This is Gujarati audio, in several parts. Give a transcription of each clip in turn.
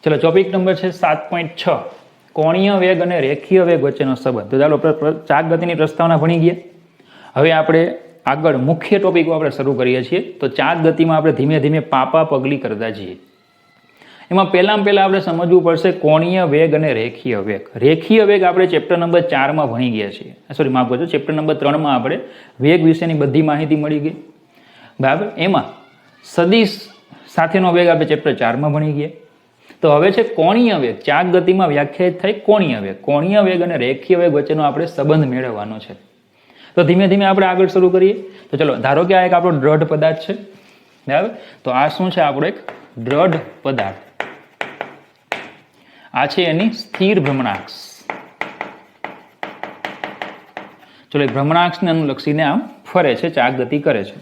चलो टॉपिक नंबर है 7.6 कोणीय वेग और रेखीय वेग वच्चेनो संबंध। तो चालो चाक गतिनी प्रस्तावना भणी गया। हवे आपणे आगळ मुख्य टॉपिको आपणे शरू करीए छीए। तो चाक गतिमां आपणे धीमे धीमे पापा पगली करता जईए। एमां पहेलां आपणे समजवुं पड़शे कोणीय वेग और रेखीय वेग। रेखीय वेग आपणे चेप्टर नंबर 4 में भणी गया छीए। सॉरी माफ करजो, चेप्टर नंबर 3 में आपणे वेग विशेनी बधी माहिती मळी गई, बराबर। एमां सदिश साथेनो वेग आपणे चेप्टर 4 में भणी गया। तो हवे छे कोणीय वेग। चाक गतिमां व्याख्यायित थाय कोणीय वेग। कोणीय वेग और रेखीय वेग वच्चेनो आपणे संबंध मेळवવાનો छे। तो धीमे धीमे आपणे आगळ शरू करीए। तो चलो धारो के आ एक आपणो दृढ़ पदार्थ छे, बराबर। तो आ शुं छे? आपणो एक दृढ़ पदार्थ। आ छे एनी स्थिर भ्रमणाक्ष। चलो एक भ्रमणाक्ष ने अनुलक्षीने आम फरे छे, चाक गति करे छे।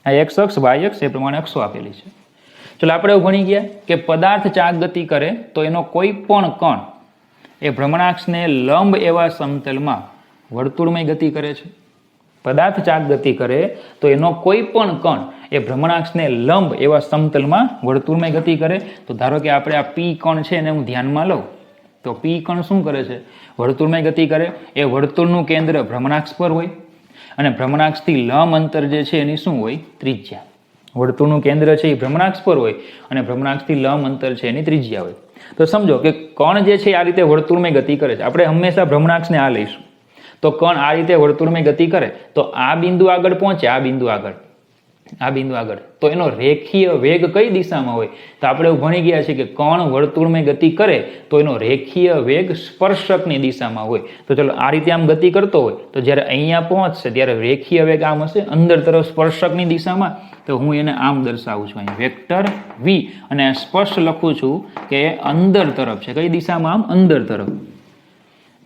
आ एक्स अक्ष वाय अक्ष ए प्रमाणे अक्षो आपेली छे। चलो आपणे भणी गया कि पदार्थ चाक गति करे तो एनो कोई पण कण ए भ्रमणाक्ष ने लंब एवा समतलमां वर्तुळमय गति करे छे। पदार्थ चाक गति करे तो एनो कोई पण कण ए भ्रमणाक्ष ने लंब एवा समतलमां वर्तुळमय गति करे। तो धारो के आपणे आ पी कण छे एने हुं ध्यानमां लઉં तो पी कण शुं करे छे? वर्तुळमय गति करे। ए वर्तुळनुं केंद्र भ्रमणाक्ष पर होय अने भ्रमणाक्षथी लंब अंतर जे छे एनी शुं होय? त्रिज्या। वर्तुळनुं केंद्र छे ए भ्रमणाक्ष पर होय अने भ्रमणाक्षथी लंब अंतर छे एनी त्रिज्या होय। तो समझो कि कण जे छे आ रीते वर्तुळमय गति करे छे। आपणे हमेशा भ्रमणाक्षने आ लईशुं। तो कण आ रीते वर्तुळमय गति करे तो आ बिंदु आगळ पहोंचे, आ बिंदु आगळ, आ बिंदु आगळ, तो एनो रेखीय वेग कई दिशामां होय? तो आपणे भणी गया छे कि कण वर्तुळमय गति करे तो एनो रेखीय वेग स्पर्शकनी दिशामां होय। तो चलो आ रीते आम गति करतो होय तो ज्यारे अहींया पहोंचशे त्यारे रेखीय वेग आम हशे अंदर तरफ स्पर्शकनी दिशामां। तो हूँ एने आम दर्शावुं छुं, अहीं वेक्टर वी अने स्पष्ट लखुं छुं के अंदर तरफ छे। कई दिशामां? आम अंदर तरफ।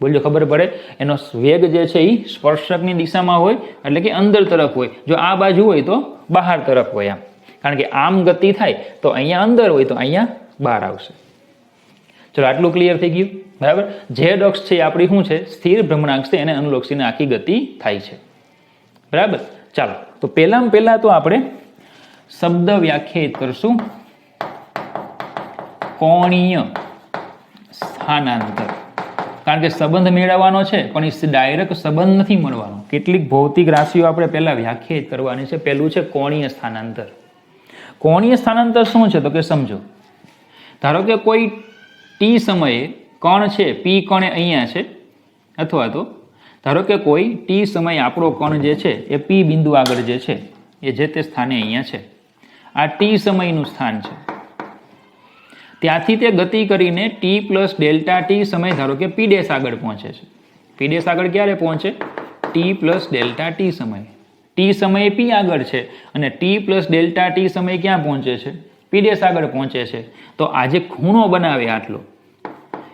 बोलजो खबर पड़े। एनो वेग जे छे ई स्पर्शकनी दिशामां होय એટલે કે अंदर तरफ होय। जो आ बाजू होय तो बहार तरफ होय आम, कारण के आम गति थाय तो अहींया अंदर होय तो अहींया बहार आवशे। चलो आटલું क्लियर थई गयुं, बराबर। जेड अक्ष छे आपणी शुं छे? स्थिर भ्रमणाक्ष छे, एने अनुलक्षीने आखी गति थाय छे, बराबर। चालो तो पहेलामां पहेला तो आपणे शब्द व्याख्यायित करशुं कोणीय स्थानांतर। कारण के संबंध मेळवવાનો छे पण ई डायरेक्ट संबंध नहीं मळवानो। કેટલીક भौतिक राशिओ आपणे पहेला व्याख्यायित करवानी छे। पहेલું छे कोणीय स्थानांतर। कोणीय स्थानांतर शुं छे? तो के समझो, धारो के कोई टी समये कण छे, पी कण अहींया छे, अथवा तो धारो के कोई टी समय आपणो कण जे छे ए पी बिंदु आगळ जे छे ए जे ते स्थाने अहींया छे। आ टी समयनुं स्थान छे। त्याथी ते गति करीने टी प्लस डेल्टा टी समय धारो के पी डेश आगळ पहोंचे छे। पी डेश आगळ क्यारे पहोंचे? टी प्लस डेल्टा टी समय। टी समय पी आगळ छे अने टी प्लस डेल्टा टी समय क्यां पहोंचे छे? पी डेश आगळ पहोंचे छे। तो आ जे खूणो बनावे आटलो,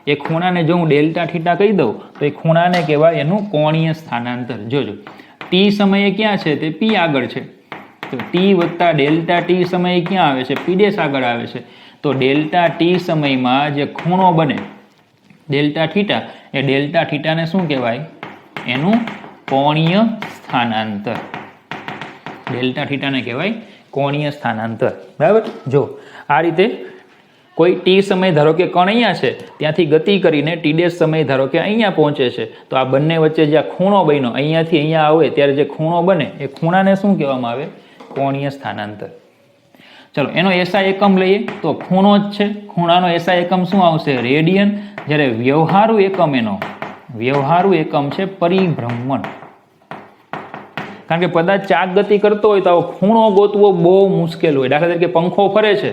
ए खूणाने जो हूँ डेल्टा थीटा कही दઉં तो ए खूणाने कहेवाय एनुं कोणीय स्थानांतर। जोजो टी समये क्यां छे? ते पी आगळ छे। तो टी वत्ता डेल्टा टी समय क्यां आवे छे? पी डेश आगळ आवे छे। तो डेल्टा टी समय में जो खूणो बने डेल्टा थीटा, ए डेल्टा थीटा ने शुं कहेवाय? एनुं कोणीय स्थानांतर। डेल्टा थीटा ने कहेवाय कोणीय स्थानांतर, बराबर। जो आ रीते कोई टी समय धारो के कण अहींया छे त्यांथी गति करीने टी डेश समय धारो के अहींया पहोंचे छे तो आ बंने वच्चे जे खूणो बन्यो अहींयाथी अहींया आवे त्यारे जे खूणो बने ए खूणाने शुं कहेवामां आवे? कोणीय स्थानांतर। चलो एनो एसआई एकम लईए तो खूणो ज छे। खूणानो एसआई एकम शुं आवशे? रेडियन। ज्यारे व्यवहारु एकम एनो व्यवहारु एकम छे परिभ्रमण। कारण के पदार्थ चाक गति करतो होय तो खूणो गोतवो बहु मुश्केल होय। दाखला तरीके पंखो फरे छे,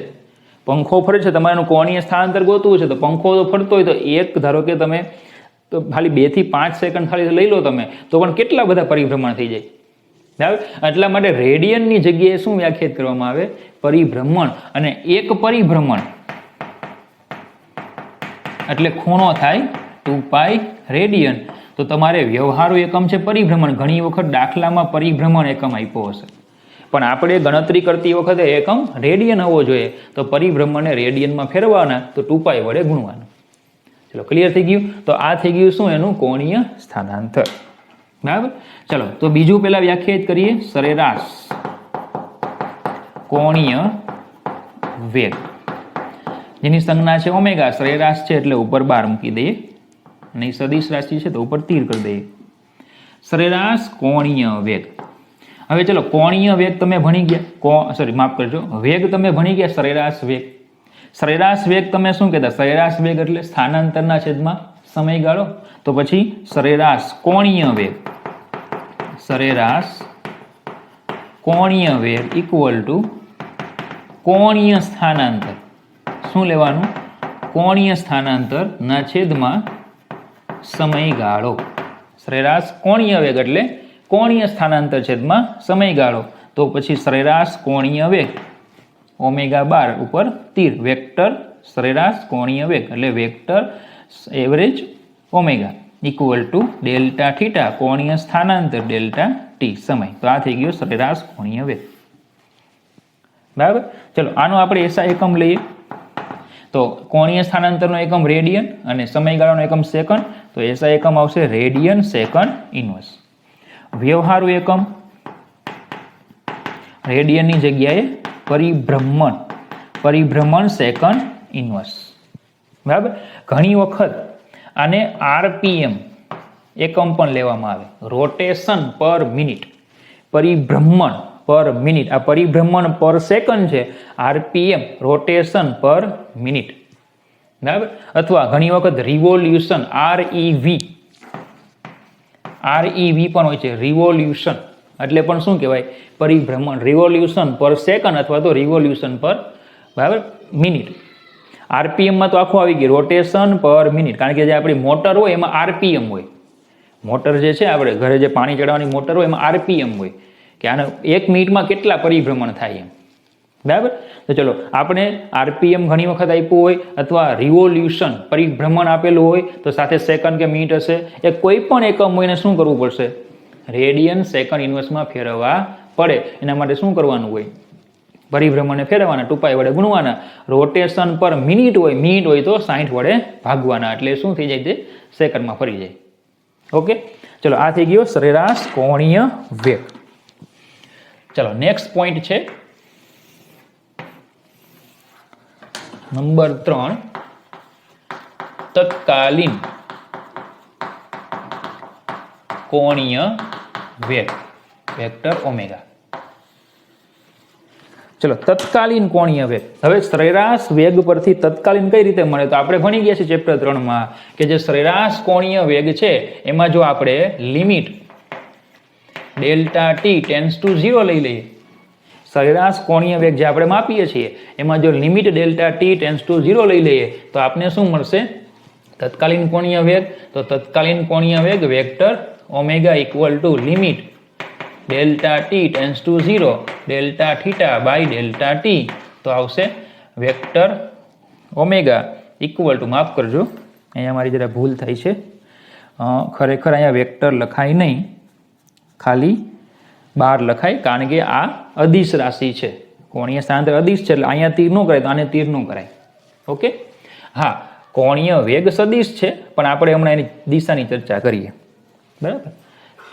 पंखो फरे छे, तमारे कोणीय स्थानांतर गोतवुं छे तो पंखो तो फरतो होय तो एक धारो के तमे तो खाली 2 થી 5 सेकंड खाली लई लो तमे तो पण केटला बधा परिभ्रमण थई जाय, बराबर। એટલા માટે રેડિયનની જગ્યાએ શું વ્યાખ્યાયિત કરવામાં આવે? પરિભ્રમણ। અને એક પરિભ્રમણ એટલે ખૂણો થાય 2π રેડિયન। તો તમારે વ્યવહારુ એકમ છે પરિભ્રમણ। ઘણી વખત દાખલામાં પરિભ્રમણ એકમ આપ્યો હશે પણ આપણે ગણતરી કરતી વખતે એકમ રેડિયન હોવો જોઈએ। તો પરિભ્રમણને રેડિયનમાં ફેરવવાના તો 2π વડે ગુણવાનું। ચલો ક્લિયર થઈ ગયું। તો આ થઈ ગયું શું? એનું કોણીય સ્થાનાંતર, बराबर। चलो तो बीजू पहला व्याख्यायित करिए सरेराश कोणीय वेग। જેની સંજ્ઞા છે ઓમેગા, સરેરાશ છે એટલે ઉપર બાર મૂકી દઈએ અને એ સદિશ રાશિ છે તો ઉપર તીર કરી દઈએ. સરેરાશ કોણીય વેગ. હવે ચલો કોણીય વેગ તમે ભણી ગયા, સોરી માફ કરજો, વેગ તમે ભણી ગયા સરેરાશ વેગ. સરેરાશ વેગ તમે શું કહેતા? સરેરાશ વેગ એટલે સ્થાનાંતરના છેદમાં સમયગાળો. તો પછી સરેરાશ કોણીય વેગ, સરેરાશ કોણીય વેગ ઇક્વલ ટુ કોણીય સ્થાનાંતર. શું લેવાનું? કોણીય સ્થાનાંતર ના છેદમાં સમયગાળો. સરેરાશ કોણીય વેગ એટલે કોણીય સ્થાનાંતર છેદમાં સમયગાળો. તો પછી સરેરાશ કોણીય વેગ ઓમેગા બાર ઉપર તીર, વેક્ટર સરેરાશ કોણીય વેગ એટલે vector average omega equal to delta theta કોણીય સ્થાનાંતર ડેલ્ટા ટી સમય. તો આ થઈ ગયો સરેરાશ કોણીય વેગ. બરાબર. ચલો આનો આપણે એસા એકમ લઈએ. તો કોણીય સ્થાનાંતરનો એકમ રેડિયન અને સમયગાળાનો એકમ સેકન્ડ. તો એસા એકમ આવશે રેડિયન સેકન્ડ ઇન્વર્સ. વ્યવહારુ એકમ રેડિયનની જગ્યાએ પરિભ્રમણ, પરિભ્રમણ સેકન્ડ ઇન્વર્સ. બરાબર. ઘણી વખત આને આરપીએમ એકમ પણ લેવામાં આવે, રોટેશન પર મિનિટ, પરિભ્રમણ પર મિનિટ. આ પરિભ્રમણ પર સેકન્ડ છે, આરપીએમ રોટેશન પર મિનિટ. બરાબર. અથવા ઘણી વખત રિવોલ્યુશન, આરઈવી, આરઈવી પણ હોય છે, રિવોલ્યુશન એટલે પણ શું કહેવાય? પરિભ્રમણ. રિવોલ્યુશન પર સેકન્ડ અથવા તો રિવોલ્યુશન પર બરાબર મિનિટ. આરપીએમમાં તો આખું આવી ગયું રોટેશન પર મિનિટ, કારણ કે જે આપણી મોટર હોય એમાં આરપીએમ હોય. મોટર જે છે આપણે ઘરે જે પાણી ચડાવવાની મોટર હોય એમાં આરપીએમ હોય કે આને 1 મિનિટમાં કેટલા પરિભ્રમણ થાય એમ. બરાબર. તો ચલો આપણે આરપીએમ ઘણી વખત આપ્યું હોય અથવા રિવોલ્યુશન પરિભ્રમણ આપેલું હોય તો સાથે સેકન્ડ કે મિનિટ હશે. એ કોઈ પણ એકમ હોય ને શું કરવું પડશે? રેડિયન સેકન્ડ ઇન્વર્સમાં ફેરવવા પડે. એના માટે શું કરવાનું હોય? પરિભ્રમણને ફેરવવાના, 2π વડે ગુણવાના. રોટેશન પર મિનિટ હોય, મિનિટ હોય તો 60 વડે ભાગવાના, એટલે શું થઈ જાય? તે સેકન્ડમાં ફરી જાય. ઓકે. ચલો આ થઈ ગયો સરેરાશ કોણીય વેગ. ચલો નેક્સ્ટ પોઈન્ટ છે નંબર 3, તત્કાલીન કોણીય વેગ વેક્ટર ઓમેગા. ચલો તત્કાલીન કોણીય વેગ. હવે સરેરાશ વેગ પરથી તત્કાલીન કઈ રીતે મળે? તો આપણે ભણી ગયા છીએ ચેપ્ટર 3માં કે જે સરેરાશ કોણીય વેગ છે એમાં જો આપણે limit delta T tends to 0 લઈ લઈએ, સરેરાશ કોણીય વેગ જે આપણે માપીએ છીએ એમાં જો limit delta T tends to 0 લઈ લઈએ તો આપને શું મળશે? તત્કાલીન કોણીય વેગ. તો તત્કાલીન કોણીય વેગ vector omega equal to limit delta T tends to 0 delta theta by delta T. તો આવશે વેક્ટર ઓમેગા ઇક્વલ ટુ, માફ કરજો અહીંયા મારી જરા ભૂલ થાય છે, ખરેખર અહીંયા વેક્ટર લખાય નહીં, ખાલી બાર લખાય, કારણ કે આ અદિશ રાશિ છે, કોણીય સ્થાનાંતર અદિશ છે એટલે અહીંયા તીર ન કરાય તો આને તીર ન કરાય. ઓકે. હા, કોણીય વેગ સદિશ છે પણ આપણે હમણાં એની દિશાની ચર્ચા કરીએ. બરાબર.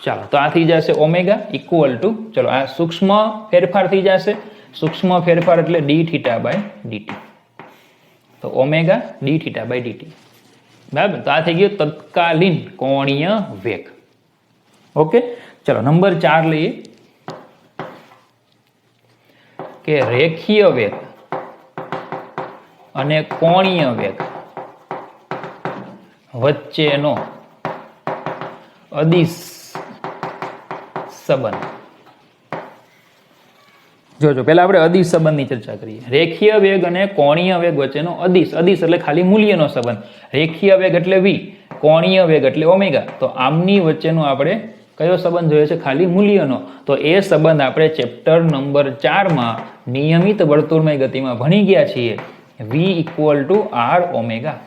ચાલો તો આ થઈ જશે ઓમેગા ઇક્વલ ટુ, ચલો આ સૂક્ષ્મ ફેરફાર થઈ જશે. સૂક્ષ્મ ફેરફાર એટલે ડી થીટા બાય ડીટી. તો omega D theta by DT. બરાબર. તો આ થઈ ગયો તત્કાલીન કોણીય વેગ. ઓકે. ચલો નંબર 4 લઈએ કે રેખીય વેગ અને કોણીય વેગ વચ્ચેનો અદિશ સંબંધ. જોજો પહેલા આપણે અદિશ સંબંધની ચર્ચા કરીએ. રેખીય વેગ અને કોણીય વેગ વચ્ચેનો અદિશ, અદિશ એટલે ખાલી મૂલ્યનો સંબંધ. રેખીય વેગ એટલે v, કોણીય વેગ એટલે ઓમેગા. તો આમની વચ્ચેનો આપણે કયો સંબંધ જોઈએ છે? ખાલી મૂલ્યનો. તો એ સંબંધ આપણે ચેપ્ટર નંબર 4માં નિયમિત વર્તુળમય ગતિમાં ભણી ગયા છીએ, v equal to R omega.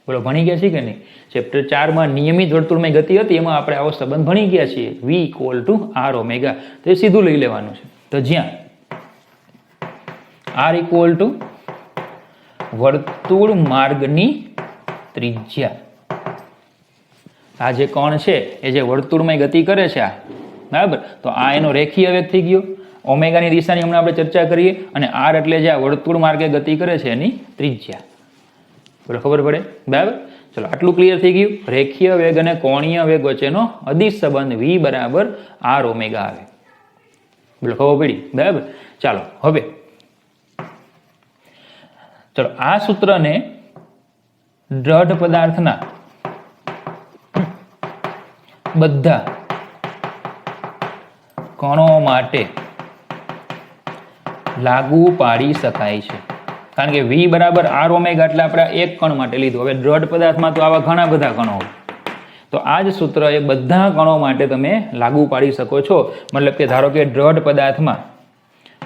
બોલો ભણી ગયા છીએ કે નહીં? ચેપ્ટર 4માં નિયમિત વર્તુળમય ગતિ હતી એમાં આપણે આવો સંબંધ ભણી ગયા છીએ, v equal to R omega. તો એ સીધું લઈ લેવાનું છે. તો જ્યાં આર ઇક્વલ ટુ વર્તુળ માર્ગની ત્રિજ્યા, આ જે કોણ છે એ જે વર્તુળમય ગતિ કરે છે આ, બરાબર, તો આ એનો રેખીય વેગ થઈ ગયો. ઓમેગાની દિશાની હમણાં આપણે ચર્ચા કરીએ, અને આર એટલે જે આ વર્તુળ માર્ગે ગતિ કરે છે એની ત્રિજ્યા. બોલો ખબર પડે? બરાબર. ચલો આટલું ક્લિયર થઈ ગયું. રેખીય વેગ અને કોણીય વેગ વચ્ચેનો અદિશ સંબંધ v બરાબર આર ઓમેગા આવે. બોલો ખબર પડી? બરાબર. ચાલો હવે ચલો આ સૂત્રને દ્રઢ પદાર્થના બધા કણો માટે લાગુ પાડી શકાય છે. કારણ કે v બરાબર આર ઓમેગા એટલે આપણે એક કણ માટે લીધું. હવે દ્રઢ પદાર્થમાં તો આવા ઘણા બધા કણો હોય, તો આ જ સૂત્ર એ બધા કણો માટે તમે લાગુ પાડી શકો છો. મતલબ કે ધારો કે દ્રઢ પદાર્થમાં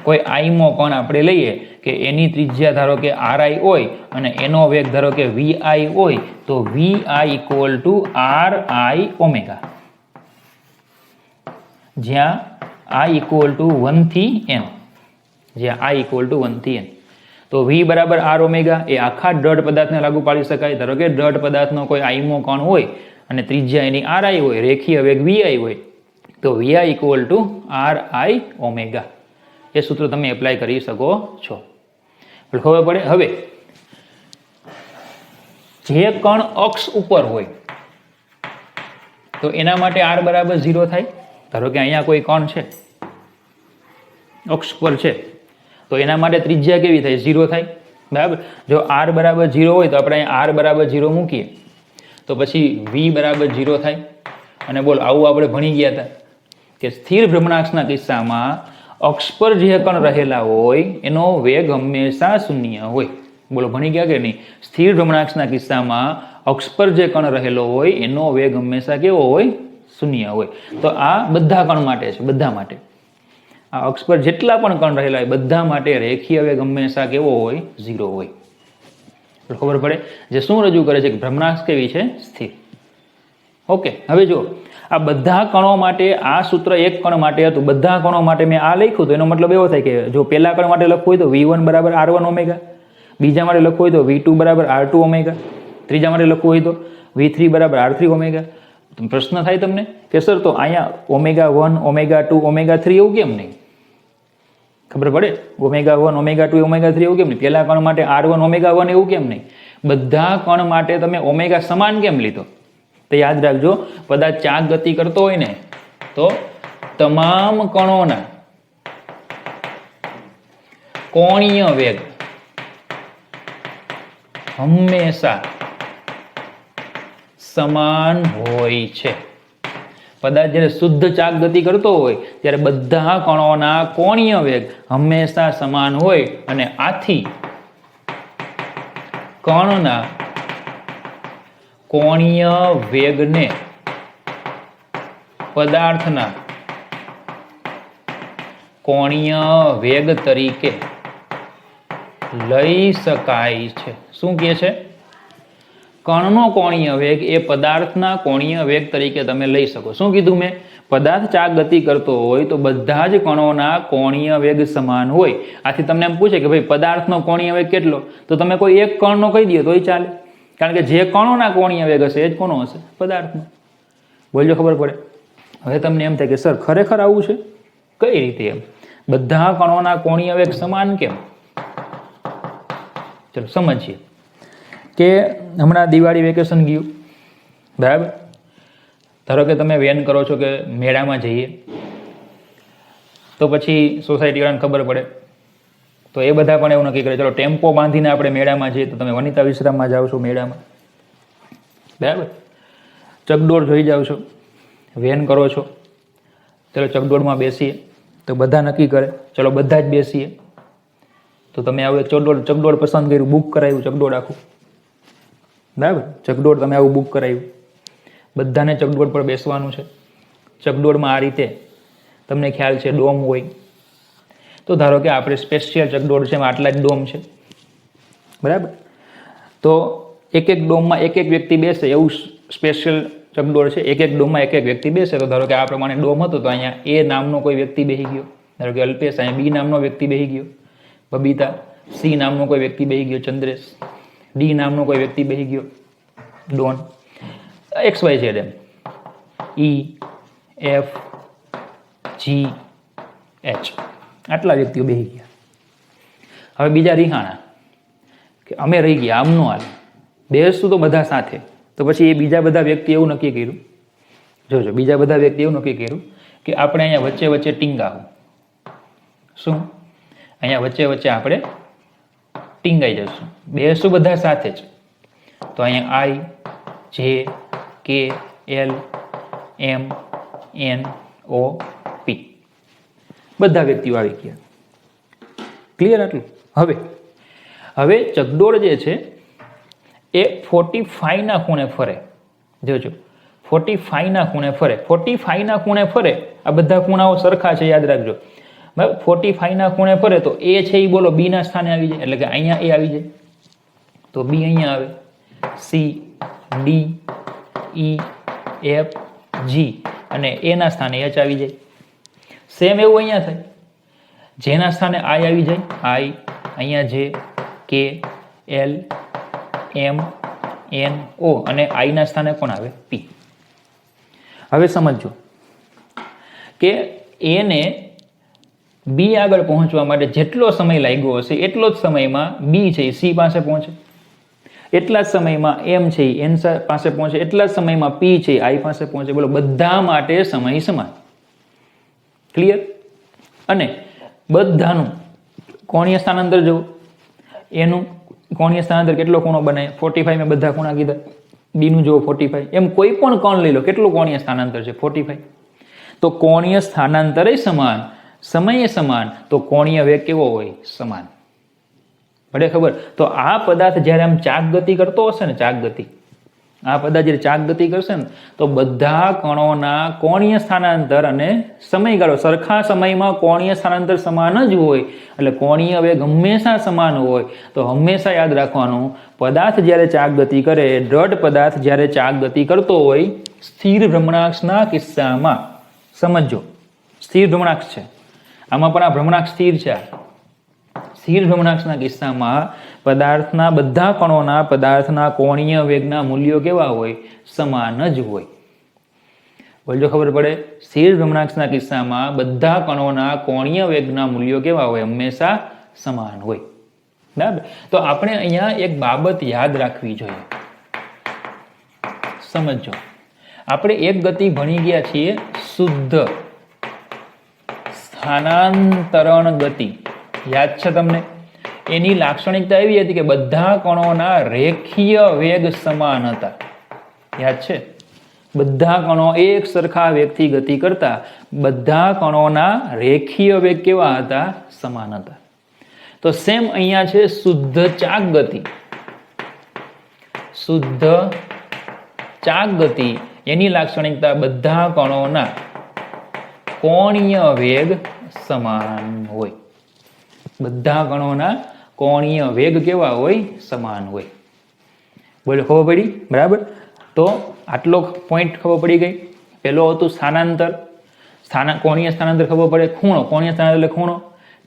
કોઈ આઈમો કણ આપણે લઈએ કે એની ત્રિજ્યા ધારો કે આરઆઈ હોય અને એનો વેગ ધારો કે વીઆઈ હોય, તો VI equal to R I omega, જ્યાં આઈ ઇક્વલ ટુ 1 થી n, જ્યાં આઈ ઇક્વલ ટુ 1 થી n. તો v બરાબર આર ઓમેગા એ આખા દ્રઢ પદાર્થને લાગુ પાડી શકાય. ધારો કે દ્રઢ પદાર્થનો કોઈ આઈમો કણ હોય અને ત્રિજ્યા એની આરઆઈ હોય, રેખીય વેગ વીઆઈ હોય, તો VI equal to R I omega. એ સૂત્ર તમે એપ્લાય કરી શકો છો. ખબર પડે? હવે જે કણ અક્ષ ઉપર હોય તો એના માટે આર બરાબર 0 થાય. ધારો કે અહીંયા કોઈ કણ છે, અક્ષ પર છે, તો એના માટે ત્રિજ્યા કેવી થાય? 0 થાય. બરાબર. જો આર બરાબર 0 હોય તો આપણે અહીંયા આર બરાબર 0 મૂકીએ તો પછી v બરાબર 0 થાય. અને બોલ આવું આપણે ભણી ગયા હતા કે સ્થિર ભ્રમણાક્ષના કિસ્સામાં અક્ષ પર જે કણ રહેલા હોય એનો વેગ હંમેશા શૂન્ય હોય. બોલો ભણી ગયા કે નહીં? સ્થિર ભ્રમણાક્ષના કિસ્સામાં અક્ષ પર જે કણ રહેલો હોય એનો વેગ હંમેશા કેવો હોય? શૂન્ય હોય. તો આ બધા કણ માટે છે, બધા માટે. આ અક્ષ પર જેટલા પણ કણ રહેલા હોય બધા માટે રેખીય વેગ હંમેશા કેવો હોય? 0 હોય. ખબર પડે? જે શું રજૂ કરે છે કે ભ્રમણાક્ષ કેવી છે? સ્થિર. ઓકે. હવે જો આ બધા કણો માટે આ સૂત્ર એક કણ માટે હતું, બધા કણો માટે મેં આ લખ્યું, તો એનો મતલબ એવો થાય કે જો પહેલા કણ માટે લખવું હોય તો v1 બરાબર r1 ઓમેગા, બીજા માટે લખવું હોય તો v2 બરાબર r2 ઓમેગા, ત્રીજા માટે લખવું હોય તો v3 બરાબર r3 ઓમેગા. પ્રશ્ન થાય તમને કે સર તો અહીંયા ઓમેગા 1 ઓમેગા 2 ઓમેગા 3 એવું કેમ નહીં? ખબર પડે? ઓમેગા 1 ઓમેગા 2 ઓમેગા 3 એવું કેમ નહીં? પહેલા કણ માટે r1 ઓમેગા 1 એવું કેમ નહીં? બધા કણ માટે તમે ઓમેગા સમાન કેમ લીધો? તો યાદ રાખજો, પદાર્થ ચાક ગતિ કરતો હોય ને તો તમામ કણોના કોણીય વેગ હંમેશા સમાન હોય છે. પદાર્થ જ્યારે શુદ્ધ ચાક ગતિ કરતો હોય ત્યારે બધા કણોના કોણીય વેગ હંમેશા સમાન હોય, અને આથી કણના કોણીય વેગને પદાર્થના કોણીય વેગ તરીકે લઈ શકાય છે. શું કહે છે? કણનો કોણીય વેગ એ પદાર્થના કોણીય વેગ તરીકે તમે લઈ શકો. શું કીધું મેં? પદાર્થ ચાક ગતિ કરતો હોય તો બધા જ કણોના કોણીય વેગ સમાન હોય. આથી તમને એમ પૂછે કે ભાઈ પદાર્થનો કોણીય વેગ કેટલો, તો તમે કોઈ એક કણનો કહી દો તોય ચાલે, કારણ કે જે કણોના કોણીય વેગ હશે એ જ કોનો હશે? પદાર્થનો. બોલજો ખબર પડે? હવે તમને એમ થાય કે સર ખરેખર આવું છે? કઈ રીતે એમ? બધા કણોના કોણીય વેગ સમાન કેમ? ચલો સમજીએ. કે હમણાં દિવાળી વેકેશન ગયું, બરાબર? ધારો કે તમે વેન કરો છો કે મેળામાં જઈએ, તો પછી સોસાયટીવાળાને ખબર પડે તો એ બધા પણ એવું નક્કી કરે ચલો ટેમ્પો બાંધીને આપણે મેળામાં જઈએ. તો તમે વનિતા વિશ્રામમાં જાઓ છો મેળામાં, બરાબર? ચકડોળ જોઈ જાઓ છો, વેન કરો છો, ચલો ચકડોળમાં બેસીએ. તો બધા નક્કી કરે ચલો બધા જ બેસીએ. તો તમે આવું ચકડોળ પસંદ કર્યું, બુક કરાવ્યું ચકડોળ આખું, બરાબર? ચકડોળ તમે આવું બુક કરાવ્યું, બધાને ચકડોળ પર બેસવાનું છે. ચકડોળમાં આ રીતે તમને ખ્યાલ છે ડોમ હોય, તો ધારો કે આપણે સ્પેશિયલ ચકડોળ છે, આટલા જ ડોમ છે, બરાબર? તો એક એક ડોમમાં એક એક વ્યક્તિ બેસે એવું સ્પેશિયલ ચકડોળ છે. એક એક ડોમમાં એક એક વ્યક્તિ બેસે. તો ધારો કે આ પ્રમાણે ડોમ હતો તો અહીંયા એ નામનો કોઈ વ્યક્તિ બેસી ગયો, ધારો કે અલ્પેશ, અહીંયા બી નામનો વ્યક્તિ બેસી ગયો, બબીતા, સી નામનો કોઈ વ્યક્તિ બેસી ગયો, ચંદ્રેશ, ડી નામનો કોઈ વ્યક્તિ બેસી ગયો, ડોન, XY Z એમ, E F G H, આટલા વ્યક્તિઓ બેસી ગયા. હવે બીજા રિહાણા કે અમે રહી ગયા, આમ નો હાલે, બેસશું તો બધા સાથે. તો પછી એ બીજા બધા વ્યક્તિ એવું નક્કી કર્યું, જોજો, બીજા બધા વ્યક્તિ એવું નક્કી કર્યું કે આપણે અહીંયા વચ્ચે વચ્ચે ટીંગાવું. શું? અહીંયા વચ્ચે વચ્ચે આપણે ટીંગાઈ જશું, બેસશું બધા સાથે જ. તો અહીંયા આઈ, જે, કે, એલ, એમ, એન, ઓ, પી, બધા વ્યક્તિઓ આવી ગયા. ક્લિયર આટલું? હવે ચકડોળ જે છે એ 45 ના ખૂણે ફરે. જોજો, 45 ના ખૂણે ફરે. 45 ના ખૂણે ફરે. આ બધા ખૂણાઓ સરખા છે, યાદ રાખજો. બરાબર? 45 ના ખૂણે ફરે તો એ છે એ બોલો બી ના સ્થાને આવી જાય, એટલે કે અહીંયા એ આવી જાય તો બી અહીંયા આવે. સી, ડી, ઈ, એફ, જી અને એ ના સ્થાને એચ આવી જાય. સેમ એવું અહીંયા થાય. જેના સ્થાને આઈ આવી જાય, આઈ, અહીંયા જે, કે, એલ, એમ, એન, ઓ અને આઈ ના સ્થાને કોણ આવે? પી. હવે સમજો કે એને બી આગળ પહોંચવા માટે જેટલો સમય લાગ્યો હશે એટલો જ સમયમાં બી છે સી પાસે પહોંચે, એટલા જ સમયમાં એમ છે એન પાસે પહોંચે, એટલા જ સમયમાં પી છે આઈ પાસે પહોંચે. બોલો, બધા માટે સમય સમાન. ક્લિયર? અને બધાનું કોણીય સ્થાનાંતર જુઓ, એનું કોણીય સ્થાનાંતર કેટલો ખૂણો બનાય? 45 મેં બધા ખૂણા કીધા. બીનું જુઓ 45. એમ કોઈ પણ કોણ લઈ લો, કેટલું કોણીય સ્થાનાંતર છે? 45. તો કોણીય સ્થાનાંતરે સમાન, સમયે સમાન, તો કોણીય વેગ કેવો હોય? સમાન. પડે ખબર? તો આ પદાર્થ જ્યારે આમ ચાક ગતિ કરતો હશે ને, ચાક ગતિ, આ પદાર્થ જ્યારે ચાક ગતિ કરશે ને તો બધા કણોના કોણીય સ્થાનાંતર અને સમયગાળો સરખા સમયમાં કોણીય સ્થાનાંતર સમાન જ હોય, એટલે કોણીય વેગ હંમેશા સમાન હોય. તો હંમેશા યાદ રાખવાનું, પદાર્થ જ્યારે ચાક ગતિ કરે, દ્રઢ પદાર્થ જ્યારે ચાક ગતિ કરતો હોય, સ્થિર ભ્રમણાક્ષના કિસ્સામાં સમજો, સ્થિર ભ્રમણાક્ષ છે આમાં પણ, આ ભ્રમણાક્ષ સ્થિર છે. સ્થિર ભ્રમણાક્ષના કિસ્સામાં પદાર્થના બધા કણોના પદાર્થના કોણીય વેગના મૂલ્યો કેવા હોય? સમાન જ હોય. બોલજો, ખબર પડે? સ્થિર ભ્રમણાક્ષના કિસ્સામાં બધા કણોના કોણીય વેગના મૂલ્યો કેવા હોય? હંમેશા સમાન હોય. બરાબર? તો આપણે અહીંયા એક બાબત યાદ રાખવી જોઈએ. સમજો, આપણે એક ગતિ ભણી ગયા છીએ, શુદ્ધ સ્થાનાંતરણ ગતિ. યાદ છે તમને? એની લાક્ષણિકતા એવી હતી કે બધા કણોના રેખીય વેગ સમાન હતા. યાદ છે? બધા કણો એક સરખા વેગથી ગતિ કરતા, બધા કણોના રેખીય વેગ કેવા હતા? સમાન હતા. તો સેમ અહીંયા છે શુદ્ધ ચાક ગતિ. શુદ્ધ ચાક ગતિ એની લાક્ષણિકતા બધા કણોના કોણીય વેગ સમાન હોય. બધા કણોના કોણીય વેગ કેવા હોય? સમાન હોય. બોલો, ખબર પડી? બરાબર? તો આટલો પોઈન્ટ ખબર પડી ગઈ. પેલો હતું સ્થાનાંતર, કોણીય સ્થાનાંતર ખબર પડે. ખૂણો, કોણીય સ્થાનાંતર એટલે ખૂણો.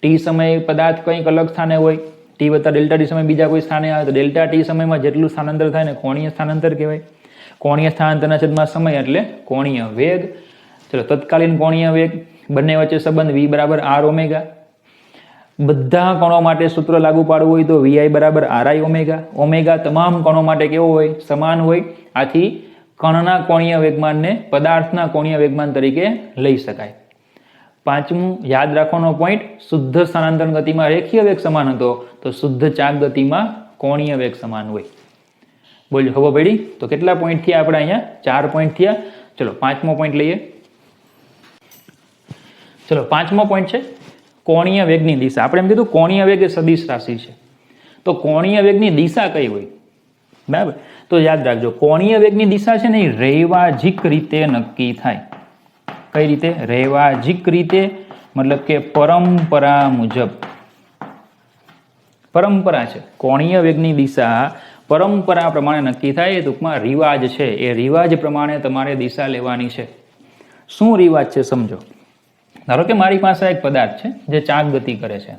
ટી સમયે પદાર્થ કંઈક અલગ સ્થાને હોય, ટી વત્તા ડેલ્ટા ટી સમય બીજા કોઈ સ્થાને આવે તો ડેલ્ટા ટી સમયમાં જેટલું સ્થાનાંતર થાય ને કોણીય સ્થાનાંતર કહેવાય. કોણીય સ્થાનાંતરના છેદમાં સમય એટલે કોણીય વેગ. ચલો, તત્કાલીન કોણીય વેગ, બંને વચ્ચે સંબંધ V બરાબર R ઓમેગા. બધા કણો માટે સૂત્ર લાગુ પાડવું હોય તો VI બરાબર RI ઓમેગા. ઓમેગા તમામ કણો માટે કેવો હોય? સમાન હોય. આથી કણના કોણીય વેગમાનને પદાર્થના કોણીય વેગમાન તરીકે લઈ શકાય. પાંચમું યાદ રાખવાનો પોઈન્ટ, શુદ્ધ સ્થાનાંતરણ ગતિમાં રેખીય વેગ સમાન હતો, તો શુદ્ધ ચાક ગતિમાં કોણીય વેગ સમાન હોય. બોલો, ખબર પડી? તો કેટલા પોઈન્ટ થયા આપણે અહીંયા? 4 પોઈન્ટ થયા. ચલો, પાંચમો પોઈન્ટ લઈએ. ચલો, પાંચમો પોઈન્ટ છે કોણીય વેગની દિશા. આપણે એમ કીધું કોણીય વેગ એ સદિશ રાશિ છે, તો કોણીય વેગની દિશા કઈ હોય? બરાબર? તો યાદ રાખજો, કોણીય વેગની દિશા છે ને એ રૈવાજિક રીતે નક્કી થાય. કઈ રીતે? રૈવાજિક રીતે, મતલબ કે પરંપરા મુજબ. પરંપરા છે, કોણીય વેગની દિશા પરંપરા પ્રમાણે નક્કી થાય. એ ટૂંકમાં રિવાજ છે, એ રિવાજ પ્રમાણે તમારે દિશા લેવાની છે. શું રિવાજ છે સમજો. ધારો કે મારી પાસે એક પદાર્થ છે જે ચાક ગતિ કરે છે,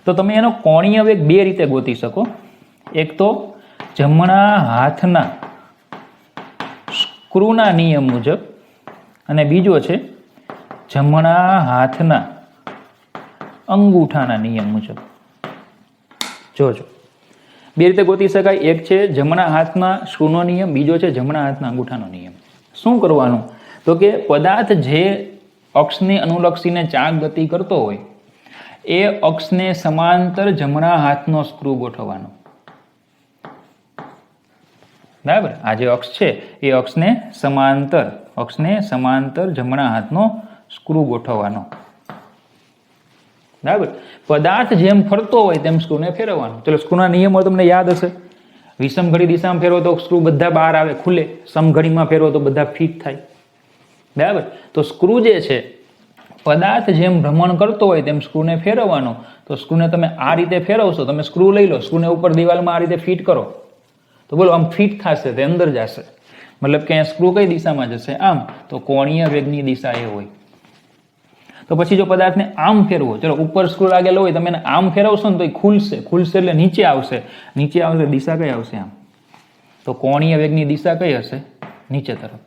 તો તમે એનો કોણીય વેગ બે રીતે ગોતી શકો. એક તો જમણા હાથના સ્ક્રૂના નિયમ મુજબ, અને બીજો છે જમણા હાથના અંગૂઠાના નિયમ મુજબ. જોજો, બે રીતે ગોતી શકાય. એક છે જમણા હાથના સ્ક્રૂનો નિયમ, બીજો છે જમણા હાથના અંગૂઠાનો નિયમ. શું કરવાનું તો કે પદાર્થ જે અક્ષને અનુલક્ષીને ચાક ગતિ કરતો હોય એ અક્ષને સમાંતર જમણા હાથનો સ્ક્રૂ ગોઠવવાનો. બરાબર, આ જે અક્ષ છે એ અક્ષને સમાંતર જમણા હાથનો સ્ક્રૂ ગોઠવવાનો. બરાબર, પદાર્થ જેમ ફરતો હોય તેમ સ્ક્રૂને ફેરવવાનો. ચલો, સ્ક્રૂના નિયમો તમને યાદ હશે. વિષમઘડી દિશામાં ફેરવો તો સ્ક્રૂ બધા બહાર આવે, ખુલે. સમઘડીમાં ફેરવો તો બધા ફિટ થાય. બરાબર, તો સ્ક્રૂ જે છે પદાર્થ જેમ ભ્રમણ કરતો હોય તેમ સ્ક્રૂને ફેરવવાનો. તો સ્ક્રૂને તમે આ રીતે ફેરવશો, તમે સ્ક્રૂ લઈ લો, સ્ક્રૂને ઉપર દિવાલમાં આ રીતે ફિટ કરો તો બોલો આમ ફિટ થશે, તે અંદર જશે. મતલબ કે સ્ક્રૂ કઈ દિશામાં જશે? આમ. તો કોણીય વેગની દિશા એ હોય. તો પછી જો પદાર્થને આમ ફેરવો, ચલો ઉપર સ્ક્રૂ લાગેલો હોય, તમે એને આમ ફેરવશો ને તો એ ખુલશે એટલે નીચે આવશે. દિશા કઈ આવશે? આમ. તો કોણીય વેગની દિશા કઈ હશે? નીચે તરફ.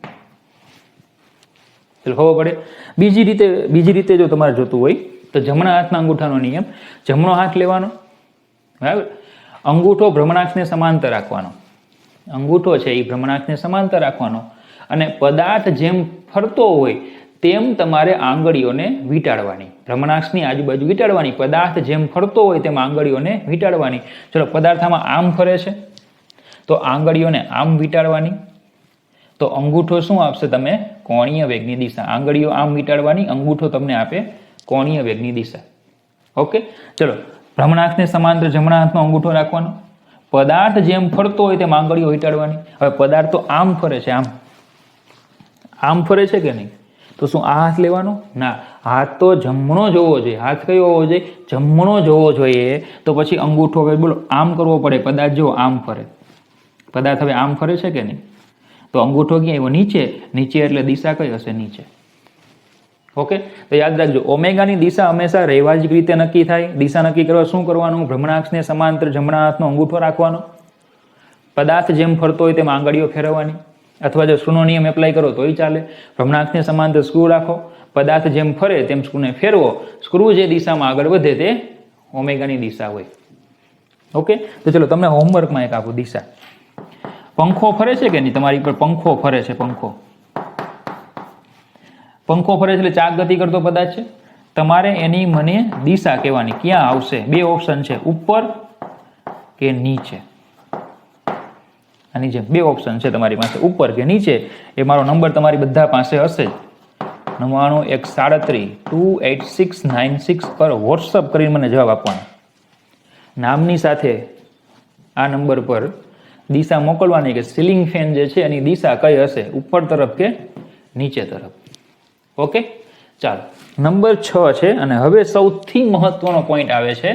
ચલો ખબર પડે. બીજી રીતે જો તમારે જોતું હોય તો જમણા હાથના અંગૂઠાનો નિયમ, જમણો હાથ લેવાનો. બરાબર, અંગૂઠો ભ્રમણાક્ષને સમાંતર રાખવાનો. અંગૂઠો છે એ ભ્રમણાક્ષને સમાંતર રાખવાનો અને પદાર્થ જેમ ફરતો હોય તેમ તમારે આંગળીઓને વીંટાળવાની. ભ્રમણાક્ષની આજુબાજુ વીંટાળવાની. પદાર્થ જેમ ફરતો હોય તેમ આંગળીઓને વીંટાળવાની. ચલો, પદાર્થ આમાં આમ ફરે છે તો આંગળીઓને આમ વીંટાળવાની. તો અંગૂઠો શું આપશે? તમે કોણીય વેગની દિશા. આંગળીઓ આમ વીંટાળવાની, અંગૂઠો તમને આપે કોણીય વેગની દિશા. ઓકે, ચલો, ભ્રમણાક્ષને સમાંતર જમણા હાથનો અંગૂઠો રાખવાનો. પદાર્થ જેમ ફરતો હોય તેમ આંગળીઓ વીંટાળવાની. હવે પદાર્થ તો આમ ફરે છે, આમ ફરે છે કે નહીં? તો શું આ હાથ લેવાનો? ના, હાથ તો જમણો જોવો જોઈએ. હાથ કયો હોવો જોઈએ? જમણો જોવો જોઈએ. તો પછી અંગૂઠો હવે બોલો આમ કરવો પડે. પદાર્થ જો આમ ફરે, પદાર્થ હવે આમ ફરે છે કે નહીં? તો અંગૂઠો ક્યાં આવ્યો? નીચે એટલે દિશા કઈ હશે? નીચે. ઓકે, તો યાદ રાખજો, ઓમેગાની દિશા હંમેશા રૈવાજિક રીતે નક્કી થાય. દિશા નક્કી કરવા શું કરવાનું? ભ્રમણાક્ષને સમાંતર જમણા હાથનો અંગૂઠો રાખવાનો. પદાર્થ જેમ ફરતો હોય તેમ આંગળીઓ ફેરવવાની. અથવા જો સ્ક્રૂનો નિયમ એપ્લાય કરો તોય ચાલે. ભ્રમણાક્ષને સમાંતર સ્ક્રૂ રાખો, પદાર્થ જેમ ફરે તેમ સ્ક્રૂને ફેરવો. સ્ક્રૂ જે દિશામાં આગળ વધે તે ઓમેગાની દિશા હોય. ઓકે, તો ચલો તમને હોમવર્કમાં એક આપું. દિશા, પંખો ફરે છે કે નહીં? તમારી પર પંખો ફરે છે. પંખો ફરે છે એટલે ચાક ગતિ કરતો પદાર્થ છે. તમારે એની મને દિશા કહેવાની. ક્યાં આવશે? બે ઓપ્શન છે, ઉપર કે નીચે. આની જેમ બે ઓપ્શન છે તમારી પાસે, ઉપર કે નીચે. એ મારો નંબર તમારી બધા પાસે હશે જ. 9913328696 પર વોટ્સઅપ કરીને મને જવાબ આપવાનો. નામની સાથે આ નંબર પર દિશા મોકલવાની કે સીલિંગ ફેન જે છે એની દિશા કઈ હશે, ઉપર તરફ કે નીચે તરફ. ઓકે, ચાલો, નંબર 6 છે. અને હવે સૌથી મહત્વનો પોઈન્ટ આવે છે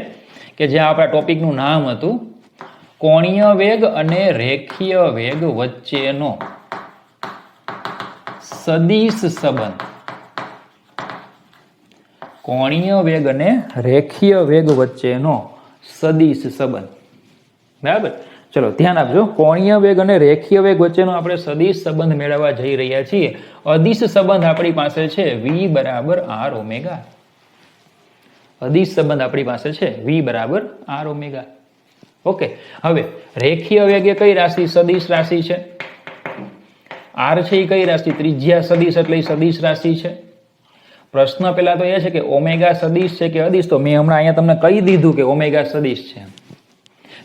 કે જે આપણા ટોપિકનું નામ હતું, કોણીય વેગ અને રેખીય વેગ વચ્ચેનો સદિશ સંબંધ. કોણીય વેગ અને રેખીય વેગ વચ્ચેનો સદિશ સંબંધ. બરાબર, ચલો ધ્યાન આપજો. કોણીય વેગ અને રેખીય વેગ વચ્ચેનો આપણે સદિશ સંબંધ મેળવવા જઈ રહ્યા છીએ. અદિશ સંબંધ આપણી પાસે છે v બરાબર r ઓમેગા. અદિશ સંબંધ આપણી પાસે છે v બરાબર r ઓમેગા. ઓકે, હવે રેખીય વેગ એ કઈ રાશિ? સદિશ રાશિ છે. r છે એ કઈ રાશિ? ત્રિજ્યા સદિશ, એટલે સદિશ રાશિ છે. પ્રશ્ન પેલા તો એ છે કે ઓમેગા સદિશ છે કે અદિશ? તો મેં હમણાં અહીંયા તમને કહી દીધું કે ઓમેગા સદિશ છે.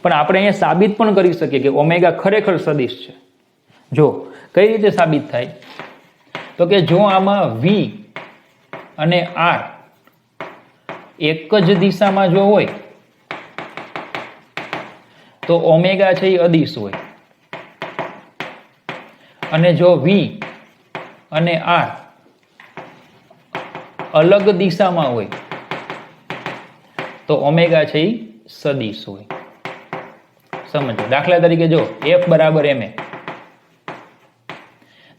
પણ આપણે અહીંયા સાબિત પણ કરી શકીએ કે ઓમેગા ખરેખર સદિશ છે. જો કઈ રીતે સાબિત થાય? તો કે જો આમાં v અને r એક જ દિશામાં જો હોય તો ઓમેગા છે એ અદિશ હોય. અને જો v અને r અલગ દિશામાં હોય તો ઓમેગા છે એ સદિશ હોય. સમજો, દાખલા તરીકે જો F બરાબર ma,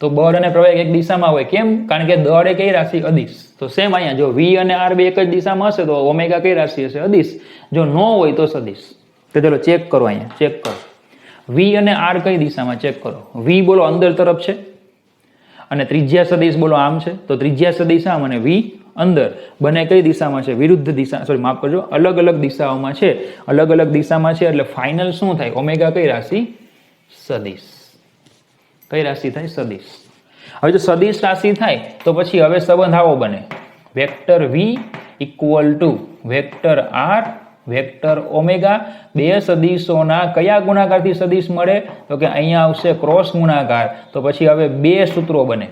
તો બળ અને પ્રવેગ એક દિશામાં હોય. કેમ? કારણ કે દળ એ કઈ રાશિ? અદિશ. તો સેમ અહીંયા જો v અને r બે એક જ દિશામાં હશે તો ઓમેગા કઈ રાશિ હશે? અદિશ. જો ન હોય તો સદિશ. તો ચલો ચેક કરો, અહીંયા ચેક કરો. v અને r કઈ દિશામાં? ચેક કરો. v બોલો અંદર તરફ છે અને ત્રિજ્યા સદિશ બોલો આમ છે. તો ત્રિજ્યા સદિશ આમ અને v અંદર, બંને કઈ દિશામાં છે? વિરુદ્ધ દિશા, સોરી માફ કરજો, અલગ અલગ દિશાઓમાં છે. અલગ અલગ દિશામાં છે એટલે ફાઇનલ શું થાય? ઓમેગા કઈ રાશિ? સદિશ. કઈ રાશિ થાય? સદિશ. હવે જો સદિશ રાશિ થાય તો પછી હવે સંબંધ આવો બને, vector V equal to vector R vector omega. બે સદિશોના કયા ગુણાકારથી સદિશ મળે? તો કે અહીંયા આવશે ક્રોસ ગુણાકાર. તો પછી હવે બે સૂત્રો બને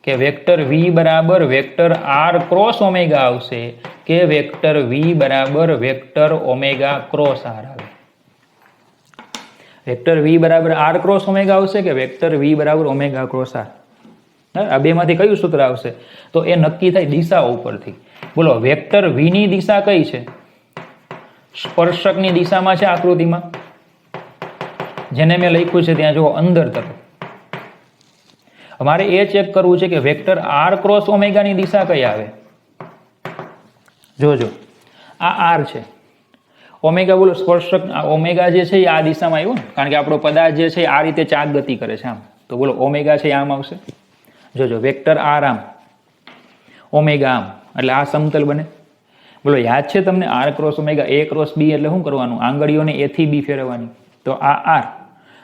કે વેક્ટર વી બરાબર વેક્ટર આર ક્રોસ ઓમેગા આવશે કે વેક્ટર વી બરાબર વેક્ટર ઓમેગા ક્રોસ આર આવે. વેક્ટર વી બરાબર આર ક્રોસ ઓમેગા આવશે કે વેક્ટર વી બરાબર ઓમેગા ક્રોસ આર? આ બેમાંથી કયું સૂત્ર આવશે? તો એ નક્કી થાય દિશા ઉપરથી. બોલો, વેક્ટર વી ની દિશા કઈ છે? સ્પર્શકની દિશામાં છે આકૃતિમાં, જેને મેં લખ્યું છે ત્યાં જો અંદર તરફ. અમારે એ ચેક કરવું છે કે વેક્ટર આર ક્રોસ ઓમેગાની દિશા કઈ આવે. જોજો, આ આર છે, ઓમેગા બોલો સ્પર્શક ઓમેગા જે છે એ આ દિશામાં આવ્યો, કારણ કે આપણો પદાર્થ જે છે આ રીતે ચાક ગતિ કરે છે આમ. તો બોલો ઓમેગા છે આમ આવશે. જોજો, વેક્ટર આર આમ, ઓમેગા આમ, એટલે આ સમતલ બને. બોલો યાદ છે તમને? આર ક્રોસ ઓમેગા, એ ક્રોસ બી એટલે શું કરવાનું? આંગળીઓને એ થી બી ફેરવવાની. તો આ આર,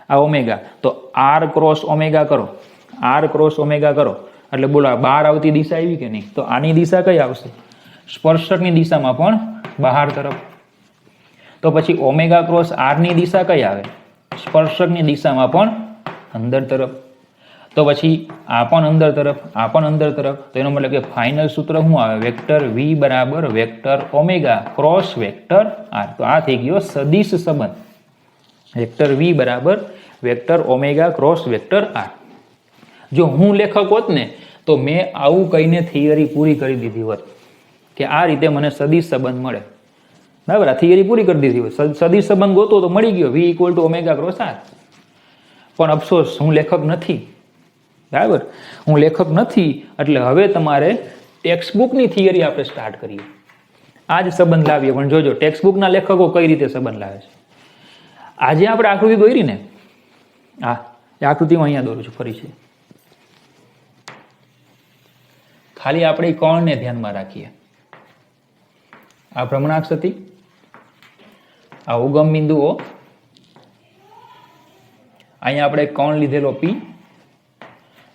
આ ઓમેગા, તો આર ક્રોસ ઓમેગા કરો, આર ક્રોસ ઓમેગા કરો એટલે બોલો આ બહાર આવતી દિશા આવી કે નહીં? તો આની દિશા કઈ આવશે? સ્પર્શકની દિશામાં પણ બહાર તરફ. તો પછી ઓમેગા ક્રોસ આર ની દિશા કઈ આવે? સ્પર્શકની દિશામાં પણ અંદર તરફ. તો પછી આ પણ અંદર તરફ, આ પણ અંદર તરફ. તો એનો મતલબ કે ફાઇનલ સૂત્ર શું આવે? વેક્ટર વી બરાબર vector omega cross vector R. તો આ થઈ ગયો સદિશ સંબંધ, વેક્ટર વી બરાબર vector omega cross vector R. જો હું લેખક હોત ને તો મેં આવું કહીને થિયરી પૂરી કરી દીધી હોત કે આ રીતે મને સદિશ સંબંધ મળે. બરાબર, આ થિયરી પૂરી કરી દીધી હોત. સદિશ સંબંધ ગોતો તો મળી ગયો, V equal to omega cross R. પણ અફસોસ હું લેખક નથી. બરાબર, હું લેખક નથી એટલે હવે તમારે ટેક્સ્ટબુકની થિયરી આપણે સ્ટાર્ટ કરીએ. આ જ સંબંધ લાવીએ. પણ જોજો ટેક્સ્ટબુકના લેખકો કઈ રીતે સંબંધ લાવે છે. આજે આપણે આકૃતિ દોરી ને, હા એ આકૃતિ હું અહીંયા દોરું છું ફરી છે. ખાલી આપણે કોણને ધ્યાનમાં રાખીએ. આ ભ્રમણાક્ષ હતી, આ ઉગમ બિંદુઓ, અહીંયા આપણે કોણ લીધેલો પી,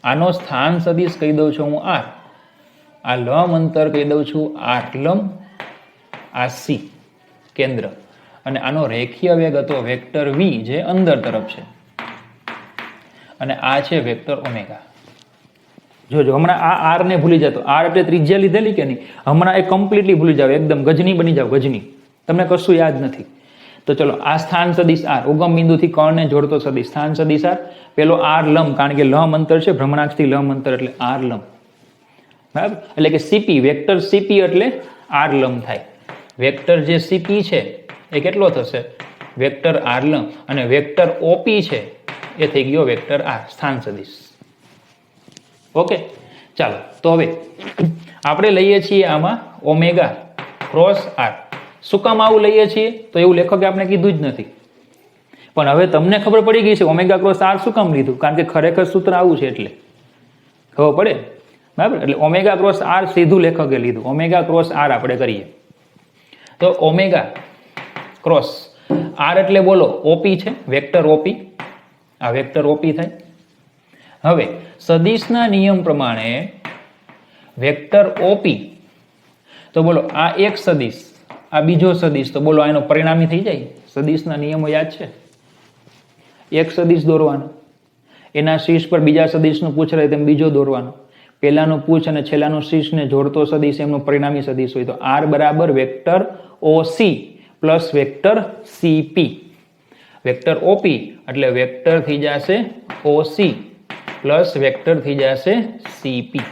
આનો સ્થાન સદિશ કહી દઉં છું હું આર, આ લંબ અંતર કહી દઉં છું આર લંબ, આ સી કેન્દ્ર, અને આનો રેખીય વેગ હતો વેક્ટર વી જે અંદર તરફ છે, અને આ છે વેક્ટર ઓમેગા. જોજો હમણાં આ આર ને ભૂલી જતો, આર એટલે ત્રિજ્યા લીધેલી કે નહીં, હમણાં એ કમ્પ્લીટલી ભૂલી જાવ, એકદમ ગજની બની જાવ, ગજની, તમને કશું યાદ નથી. તો ચલો આ સ્થાન સદિશ આર, ઉગમ બિંદુથી કર્ણને જોડતો સદિશ, સ્થાન સદિશ આર, પેલો આર લંબ, કારણ કે લંબ અંતર છે, ભ્રમણાક્ષથી લંબ અંતર એટલે આર લંબ. બરાબર, એટલે કે સીપી, વેક્ટર સીપી એટલે આર લંબ થાય. વેક્ટર જે સીપી છે એ કેટલો થશે? વેક્ટર આર લંબ, અને વેક્ટર ઓપી છે એ થઈ ગયો વેક્ટર આર, સ્થાન સદિશ. ઓકે, ચાલો તો હવે આપણે લઈએ છીએ આમાં ઓમેગા ક્રોસ આર. શું કામ આવું લઈએ છીએ? તો એવું લેખકે આપણે કીધું જ નથી, પણ હવે તમને ખબર પડી ગઈ છે ઓમેગા ક્રોસ આર શું કામ લીધું, કારણ કે ખરેખર સૂત્ર આવું છે એટલે ખબર પડે. બરાબર, એટલે ઓમેગા ક્રોસ આર સીધું લેખકે લીધું. ઓમેગા ક્રોસ આર આપણે કરીએ તો ઓમેગા ક્રોસ આર એટલે બોલો ઓપી છે, વેક્ટર ઓપી, આ વેક્ટર ઓપી થાય. હવે સદિશના નિયમ પ્રમાણે વેક્ટર ઓપી, તો બોલો આ એક સદિશ, આ બીજો સદિશ, તો બોલો આનો પરિણામી થઈ જાય. સદિશના નિયમો યાદ છે, એક સદિશ દોરવાનો, એના શીર્ષ પર બીજા સદિશનું પૂછ રહે તેમ બીજો દોરવાનો, પહેલાનું પૂછ અને છેલ્લાનું શીર્ષને જોડતો સદિશ એમનો પરિણામી સદિશ હોય. તો આર બરાબર vector OC plus vector CP. Vector OP એટલે વેક્ટર થઈ જશે ઓસી પ્લસ વેક્ટર થઈ જશે સીપી.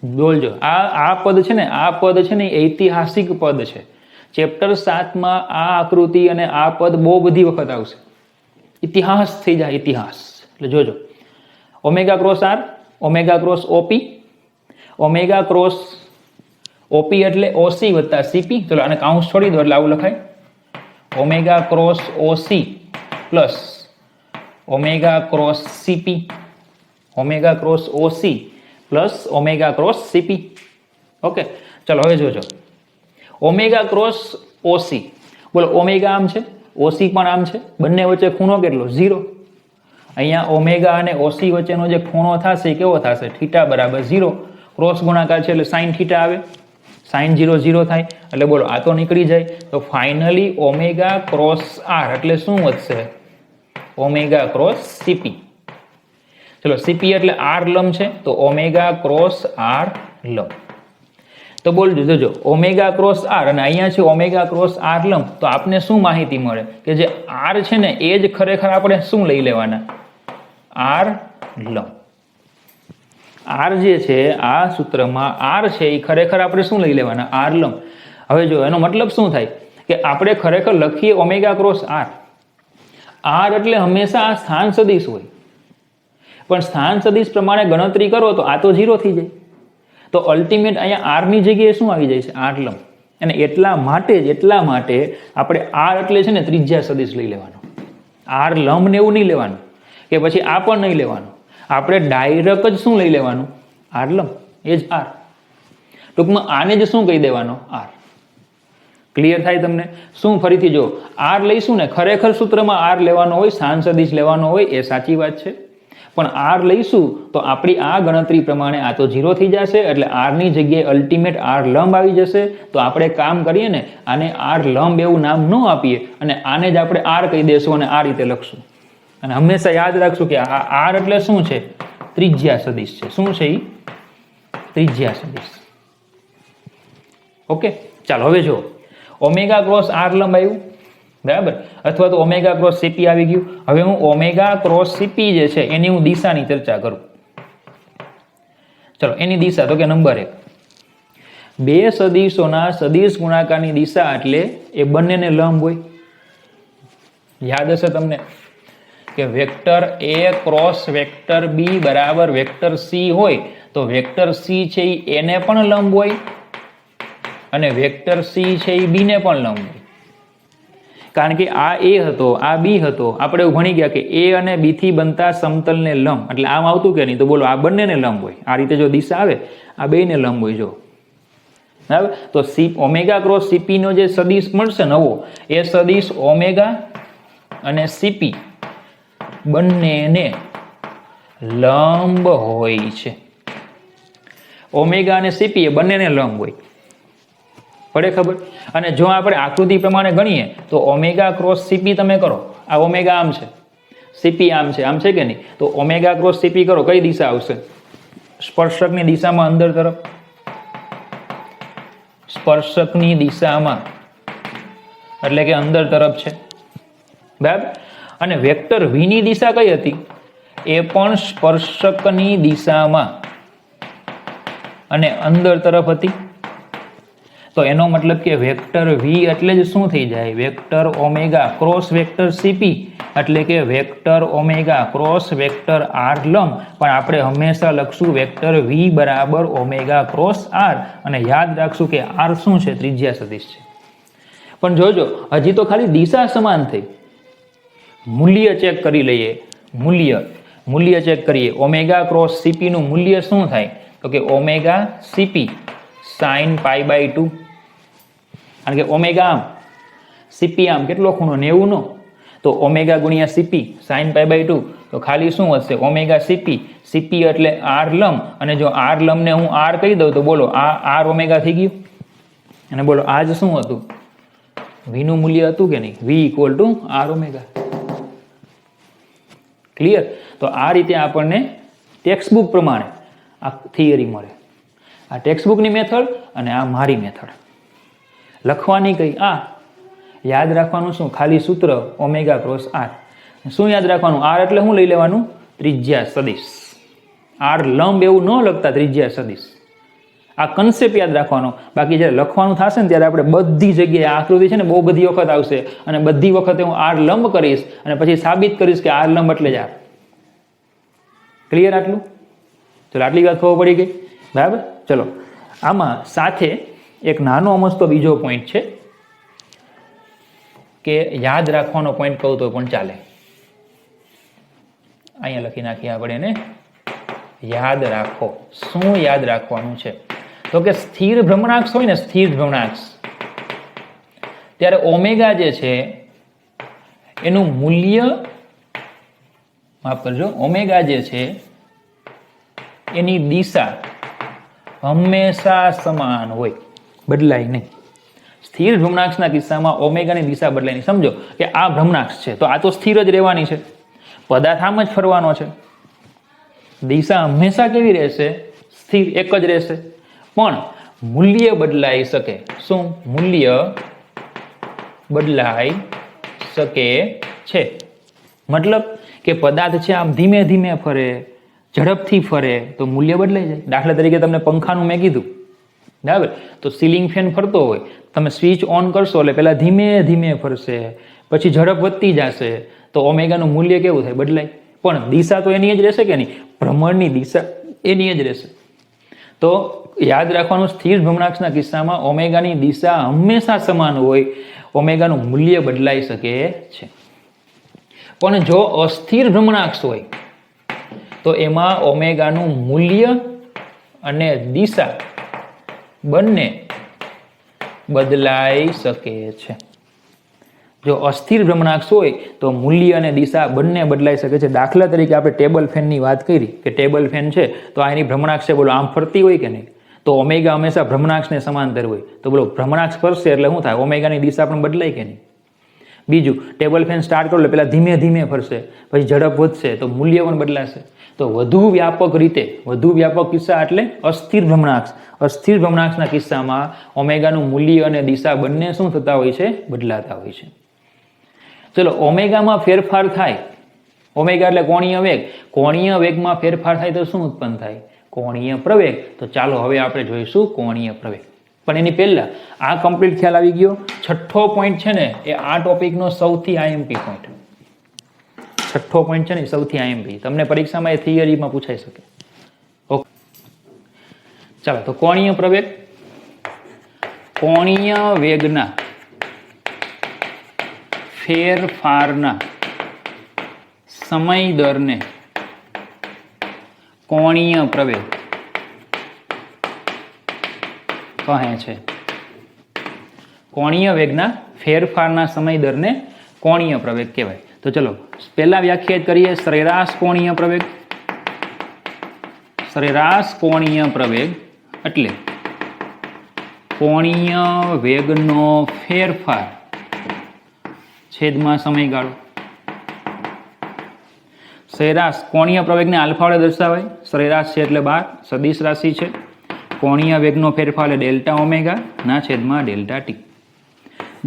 બોલજો, આ પદ છે ને, આ પદ છે ને ઐતિહાસિક પદ છે. ચેપ્ટર 7માં આ આકૃતિ અને આ પદ બહુ બધી વખત આવશે. ઇતિહાસ થઈ જાય, ઇતિહાસ. એટલે જોજો, omega cross R, omega cross OP, omega cross OP એટલે ઓસી વત્તા સીપી. ચલો આને કાઉન્સ છોડી દો એટલે આવું લખાય, omega cross OC plus omega cross CP, omega cross OC plus omega cross CP. Okay, ચલો હવે જોજો ઓમેગા ક્રોસ ઓસી. બોલો ઓમેગા આમ છે, ઓસી પણ આમ છે, બંને વચ્ચે ખૂણો કેટલો? 0. અહીંયા ઓમેગા અને ઓસી વચ્ચેનો જે ખૂણો થશે કેવો થશે? થીટા બરાબર 0. ક્રોસ ગુણાકાર છે એટલે સાઇન થીટા આવે, સાઇન 0 0 થાય એટલે બોલો આ તો નીકળી જાય. તો ફાઇનલી ઓમેગા ક્રોસ આર એટલે શું વધશે? Omega cross CP. ચલો સીપી એટલે આર લંબ છે તો ઓમેગા ક્રોસ આર લંબ. તો બોલજો જોજો ઓમેગા ક્રોસ આર અને અહીંયા છે ઓમેગા ક્રોસ આર લંબ. તો આપને શું માહિતી મળે કે જે આર છે ને એ જ ખરેખર આપણે શું લઈ લેવાના? આર લંબ. આર જે છે આ સૂત્રમાં આર છે એ ખરેખર આપણે શું લઈ લેવાના? આર લંબ. હવે જો એનો મતલબ શું થાય કે આપણે ખરેખર લખીએ ઓમેગા ક્રોસ આર. આર એટલે હંમેશા આ સ્થાન સદિશ હોય, પણ સ્થાન સદિશ પ્રમાણે ગણતરી કરો તો આ તો 0 થઈ જાય. તો અલ્ટિમેટ અહીંયા આર ની જગ્યાએ શું આવી જાય છે? આર લંબ. અને એટલા માટે આપણે આર એટલે છે ને ત્રિજ્યા સદિશ લઈ લેવાનો. આર લંબ ને એવું નહીં લેવાનું કે પછી આ પણ નહીં લેવાનું. આપણે ડાયરેક્ટ જ શું લઈ લેવાનું? આર લંબ. એ જ આર. ટૂંકમાં આને જ શું કહી દેવાનો? આર. ક્લિયર થાય તમને? શું ફરીથી જો આર લઈશું ને ખરેખર સૂત્રમાં આર લેવાનો હોય, સ્થાન સદિશ લેવાનો હોય, એ સાચી વાત છે. પણ આર લઈશું તો આપણી આ ગણતરી પ્રમાણે આ તો 0 થઈ જશે એટલે આર ની જગ્યાએ અલ્ટિમેટ આર લંબ આવી જશે. તો આપણે કામ કરીએ ને આને આર લંબ એવું નામ ન આપીએ અને આને જ આપણે આર કહી દેશું અને આ રીતે લખશું. અને હંમેશા યાદ રાખશું કે આ આર એટલે શું છે? ત્રિજ્યા સદિશ છે. શું છે? ત્રિજ્યા સદિશ. ઓકે, ચાલો હવે જો ઓમેગા ક્રોસ આર લંબ આવ્યું બરાબર, અથવા તો ઓમેગા ક્રોસ સીપી આવી ગયું. હવે હું ઓમેગા ક્રોસ સીપી જે છે એની હું દિશાની ચર્ચા કરું. ચલો એની દિશા તો કે નંબર 1, બે સદિશોના સદિશ ગુણાકારની દિશા એટલે એ બંનેને લંબ હોય. યાદ હશે તમને કે વેક્ટર એ ક્રોસ વેક્ટર બી બરાબર વેક્ટર સી હોય તો વેક્ટર સી છે એ એને પણ લંબ હોય અને વેક્ટર સી છે એ બી ને પણ લંબ હોય. કારણ કે આ એ હતો, આ બી હતો. આપણે એવું ભણી ગયા કે એ અને બી થી બનતા સમતલને લંબ, એટલે આમ આવતું કે નહીં? તો બોલો આ બંનેને લંબ હોય. આ રીતે જો દિશા આવે આ બેયને લંબ હોય. જો બરાબર, તો ઓમેગા ક્રોસ સીપી નો જે સદિશ મળશે નવો, એ સદિશ ઓમેગા અને સીપી બંનેને લંબ હોય છે. ઓમેગા અને સીપી એ બંનેને લંબ હોય. પડે ખબર? અને જો આપણે આકૃતિ પ્રમાણે ગણીએ તો ઓમેગા ક્રોસ સીપી તમે કરો, આ ઓમેગા આમ છે, સીપી આમ છે કે નહીં? તો ઓમેગા ક્રોસ સીપી કરો, કઈ દિશા આવશે? સ્પર્શકની દિશામાં અંદર તરફ. સ્પર્શકની દિશામાં એટલે કે અંદર તરફ છે બરાબર. અને વેક્ટર વી ની દિશા કઈ હતી? એ પણ સ્પર્શકની દિશામાં અને અંદર તરફ હતી. તો એનો મતલબ કે વેક્ટર વી એટલે જ શું થઈ જાય? Vector omega cross vector CP એટલે કે vector omega cross vector R લંબ. પણ આપણે હંમેશા લખશું વેક્ટર વી બરાબર ઓમેગા ક્રોસ આર અને યાદ રાખશું કે આર શું છે? ત્રિજ્યા સદિશ છે. પણ જોજો હજી તો ખાલી દિશા સમાન થઈ. મૂલ્ય ચેક કરી લઈએ. મૂલ્ય ચેક કરીએ. ઓમેગા ક્રોસ સીપી નું મૂલ્ય શું થાય? તો કે omega CP sine pi by 2. કારણ કે ઓમેગા આમ સીપી આમ કેટલો ખૂણો? 90 નો. તો ઓમેગા ગુણ્યા સીપી સાઇન પાઈ બાય 2 તો ખાલી શું વધશે? ઓમેગા સીપી એટલે આર લંબ. અને જો આર લંબ ને હું આર કહી દઉં તો બોલો આ આર ઓમેગા થઈ ગયું. અને બોલો આ જ શું હતું? વી નું મૂલ્ય હતું કે નહીં? V equal to R omega. Clear? તો આ રીતે આપણને ટેક્સ્ટબુક પ્રમાણે આ થિયરી મળે. આ ટેક્સ્ટબુકની મેથડ અને આ મારી મેથડ. લખવાની કઈ? આ યાદ રાખવાનું શું? ખાલી સૂત્ર ઓમેગા ક્રોસ આર. શું યાદ રાખવાનું? આર એટલે શું લઈ લેવાનું? ત્રિજ્યા સદિશ. આર લંબ એવું ન લખતા, ત્રિજ્યા સદિશ. આ કન્સેપ્ટ યાદ રાખવાનો. બાકી જ્યારે લખવાનું થશે ને ત્યારે આપણે બધી જગ્યાએ આકૃતિ છે ને બહુ બધી વખત આવશે અને બધી વખતે હું આર લંબ કરીશ અને પછી સાબિત કરીશ કે આર લંબ એટલે જ આર. ક્લિયર આટલું? ચલો આટલી વાત ખબર પડી ગઈ બરાબર. ચલો આમાં સાથે એક નાનો અમસ્તો બીજો પોઈન્ટ છે કે યાદ રાખવાનો પોઈન્ટ કહું તો પણ ચાલે. અહીંયા લખી નાખીએ આપણે એને. યાદ રાખો. શું યાદ રાખવાનું છે? તો કે સ્થિર ભ્રમણાક્ષ હોય ને, સ્થિર ભ્રમણાક્ષ, ત્યારે ઓમેગા જે છે એનું મૂલ્ય, માફ કરજો, ઓમેગા જે છે એની દિશા હંમેશા સમાન હોય, બદલાય નહીં. સ્થિર ભ્રમણાક્ષના કિસ્સામાં ઓમેગાની દિશા બદલાય નહીં. સમજો કે આ ભ્રમણાક્ષ છે તો આ તો સ્થિર જ રહેવાની છે, પદાર્થ આમ જ ફરવાનો છે, દિશા હંમેશા કેવી રહેશે? સ્થિર, એક જ રહેશે. પણ મૂલ્ય બદલાઈ શકે. શું? મૂલ્ય બદલાઈ શકે છે. મતલબ કે પદાર્થ છે આમ ધીમે ધીમે ફરે, ઝડપથી ફરે તો મૂલ્ય બદલાઈ જાય. દાખલા તરીકે તમને પંખાનું મેં કીધું, બરાબર? તો સીલિંગ ફેન ફરતો હોય, તમે સ્વિચ ઓન કરશો એટલે પહેલા ધીમે ધીમે ફરશે, પછી ઝડપ વધતી જશે, તો ઓમેગાનું મૂલ્ય કેવું થાય? બદલાય. પણ દિશા તો એની જ રહેશે કે નહીં? ભ્રમણની દિશા એની જ રહેશે. તો યાદ રાખવાનું, સ્થિર ભ્રમણાક્ષના કિસ્સામાં ઓમેગાની દિશા હંમેશા સમાન હોય, ઓમેગાનું મૂલ્ય બદલાઈ શકે છે. પણ જો અસ્થિર ભ્રમણાક્ષ હોય તો એમાં ઓમેગાનું મૂલ્ય અને દિશા બંને બદલાઈ શકે છે. જો અસ્થિર ભ્રમણાક્ષ હોય તો મૂલ્ય અને દિશા બંને બદલાઈ શકે છે. દાખલા તરીકે આપણે ટેબલ ફેનની વાત કરી કે ટેબલ ફેન છે તો આ એની ભ્રમણાક્ષ છે, બોલો આમ ફરતી હોય કે નહીં? તો ઓમેગા હંમેશા ભ્રમણાક્ષને સમાંતર હોય, તો બોલો ભ્રમણાક્ષ ફરશે એટલે શું થાય? ઓમેગાની દિશા પણ બદલાય કે નહીં? બીજું, ટેબલ ફેન સ્ટાર્ટ કરો એટલે પહેલાં ધીમે ધીમે ફરશે, પછી ઝડપ વધશે તો મૂલ્ય પણ બદલાશે. તો વધુ વ્યાપક રીતે, વધુ વ્યાપક કિસ્સા એટલે અસ્થિર ભ્રમણાક્ષ. અસ્થિર ભ્રમણાક્ષના કિસ્સામાં ઓમેગાનું મૂલ્ય અને દિશા બંને શું થતા હોય છે? બદલાતા હોય છે. ચલો, ઓમેગામાં ફેરફાર થાય, ઓમેગા એટલે કોણીય વેગ, કોણીય વેગમાં ફેરફાર થાય તો શું ઉત્પન્ન થાય? કોણીય પ્રવેગ. તો ચાલો હવે આપણે જોઈશું કોણીય પ્રવેગ. પણ એની પહેલા આ કમ્પ્લીટ ખ્યાલ આવી ગયો. છઠ્ઠો પોઈન્ટ છે ને એ આ ટોપિકનો સૌથી આઈએમપી પોઈન્ટ. છઠ્ઠો પોઈન્ટ છે ને સૌથી આઈએમપી, તમને પરીક્ષામાં એ થિયરીમાં પૂછાઈ શકે. ઓકે, ચાલો તો કોણીય પ્રવેગ, કોણીય વેગના ફેરફારના સમય દરને કોણીય પ્રવેગ કહે છે. કોણીય વેગના ફેરફારના સમય દરને કોણીય પ્રવેગ કહેવાય. તો ચલો પહેલા વ્યાખ્યાયિત કરીએ સરેરાશ કોણીય પ્રવેગ. સરેરાશ કોણીય પ્રવેગ એટલે કોણીય વેગનો ફેરફાર છેદમાં સમયગાળો. સરેરાશ કોણીય પ્રવેગને આલ્ફા વડે દર્શાવાય. સરેરાશ છે એટલે 12, સદિશ રાશિ છે. કોણીય વેગનો ફેરફાર એટલે ડેલ્ટા ઓમેગા ના છેદમાં ડેલ્ટા ટી.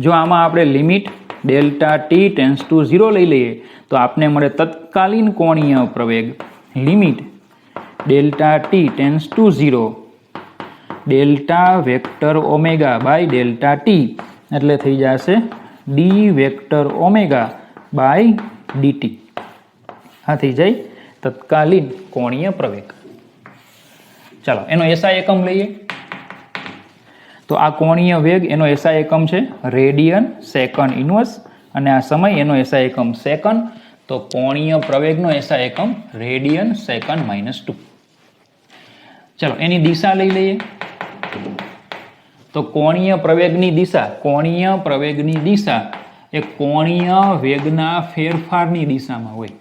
જો આમાં આપણે limit delta T tends to 0 લઈ લઈએ તો આપને મળે તત્કાલીન કોણીય પ્રવેગ limit delta T tends to 0 delta vector omega by delta T એટલે થઈ જશે D vector omega by DT. આ થઈ જાય તત્કાલીન કોણીય પ્રવેગ. ચાલો એનો એસઆઈ એકમ લઈએ. તો આ કોણીય વેગ એનો એસઆઈ એકમ છે રેડિયન સેકન્ડ ઇનવર્સ, અને આ સમય એનો એસઆઈ એકમ સેકન્ડ. તો કોણીય પ્રવેગનો એસઆઈ એકમ રેડિયન સેકન્ડ -2. ચલો એની દિશા લઈ લઈએ. તો કોણીય પ્રવેગની દિશા, કોણીય પ્રવેગની દિશા એ કોણીય વેગના ફેરફારની દિશામાં હોય.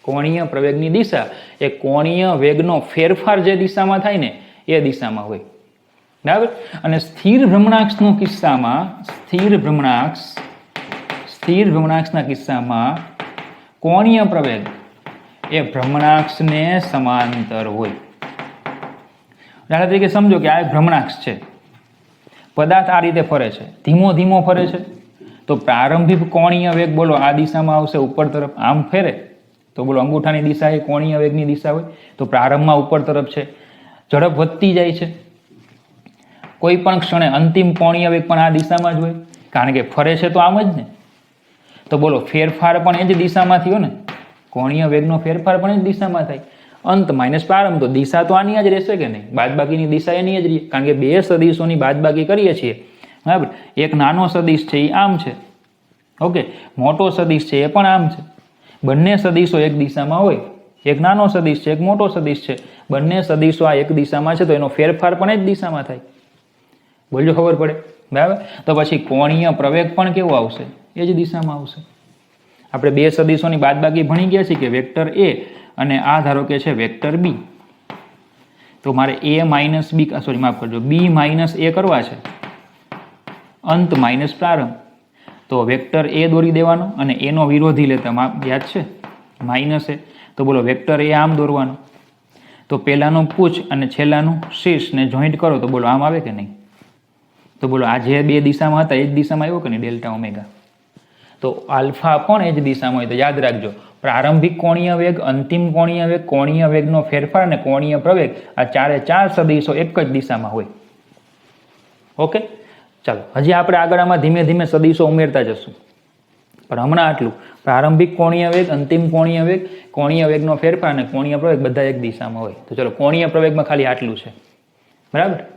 કોણીય પ્રવેગની દિશા એ કોણીય વેગનો ફેરફાર જે દિશામાં થાય ને એ દિશામાં હોય, બરાબર. અને સ્થિર ભ્રમણાક્ષનો કિસ્સામાં, સ્થિર ભ્રમણાક્ષના કિસ્સામાં કોણીય પ્રવેગ એ ભ્રમણાક્ષને સમાંતર હોય. દાખલા તરીકે સમજો કે આ એક ભ્રમણાક્ષ છે, પદાર્થ આ રીતે ફરે છે, ધીમો ધીમો ફરે છે. તો પ્રારંભિક કોણીય વેગ બોલો આ દિશામાં આવશે ઉપર તરફ. આમ ફેરે તો બોલો અંગૂઠાની દિશા એ કોણીય વેગની દિશા હોય, તો પ્રારંભમાં ઉપર તરફ છે, ઝડપ વધતી જાય છે. કોઈ પણ ક્ષણે અંતિમ કોણીય વેગ પણ આ દિશામાં જ હોય, કારણ કે ફરે છે તો આમ જ ને. તો બોલો ફેરફાર પણ એ જ દિશામાં થયો ને, કોણીય વેગનો ફેરફાર પણ એ જ દિશામાં થાય. અંત માઇનસ પ્રારંભ, તો દિશા તો આની જ રહેશે કે નહીં? બાદબાકીની દિશા એની જ રહી, કારણ કે બે સદિશોની બાદબાકી કરીએ છીએ, બરાબર. એક નાનો સદિશ છે એ આમ છે, ઓકે, મોટો સદિશ છે એ પણ આમ છે. બંને સદિશો એક દિશામાં હોય, એક નાનો સદિશ છે, એક મોટો સદિશ છે. બંને સદિશો આ એક દિશામાં છે તો એનો ફેરફાર પણ એ જ દિશામાં થાય. બોલજો, ખબર પડે? બરાબર. તો પછી કોણીય પ્રવેગ પણ કેવો આવશે? એ જ દિશામાં આવશે. આપણે બે સદિશોની બાદબાકી ભણી ગયા છીએ કે વેક્ટર એ અને આ ધારો કે છે વેક્ટર બી. તો મારે a માઇનસ બી, સોરી માફ કરજો, બી માઇનસ એ કરવા છે, અંત માઇનસ પ્રારંભ. તો વેક્ટર એ દોરી દેવાનો અને એનો વિરોધી લેતા યાદ છે માઇનસ એ. તો બોલો વેક્ટર એ આમ દોરવાનો. તો પહેલાનું પૂછ અને છેલ્લાનું શીર્ષને જોઈન્ટ કરો તો બોલો આમ આવે કે નહીં? તો બોલો આ જે બે દિશામાં હતા એ જ દિશામાં આવ્યો કે નહીં? Delta omega. તો આલ્ફા પણ એ જ દિશામાં હોય. તો યાદ રાખજો, પ્રારંભિક કોણીય વેગ, અંતિમ કોણીય વેગ, કોણીય વેગનો ફેરફાર અને કોણીય પ્રવેગ, આ ચારે ચાર સદિશો એક જ દિશામાં હોય. ઓકે, ચાલો હજી આપણે આગળ આમાં ધીમે ધીમે સદિશો ઉમેરતા જશું, પણ હમણાં આટલું. પ્રારંભિક કોણીય વેગ, અંતિમ કોણીય વેગ, કોણીય વેગનો ફેરફાર અને કોણીય પ્રવેગ બધા એક દિશામાં હોય. તો ચલો કોણીય પ્રવેગમાં ખાલી આટલું છે. બરાબર.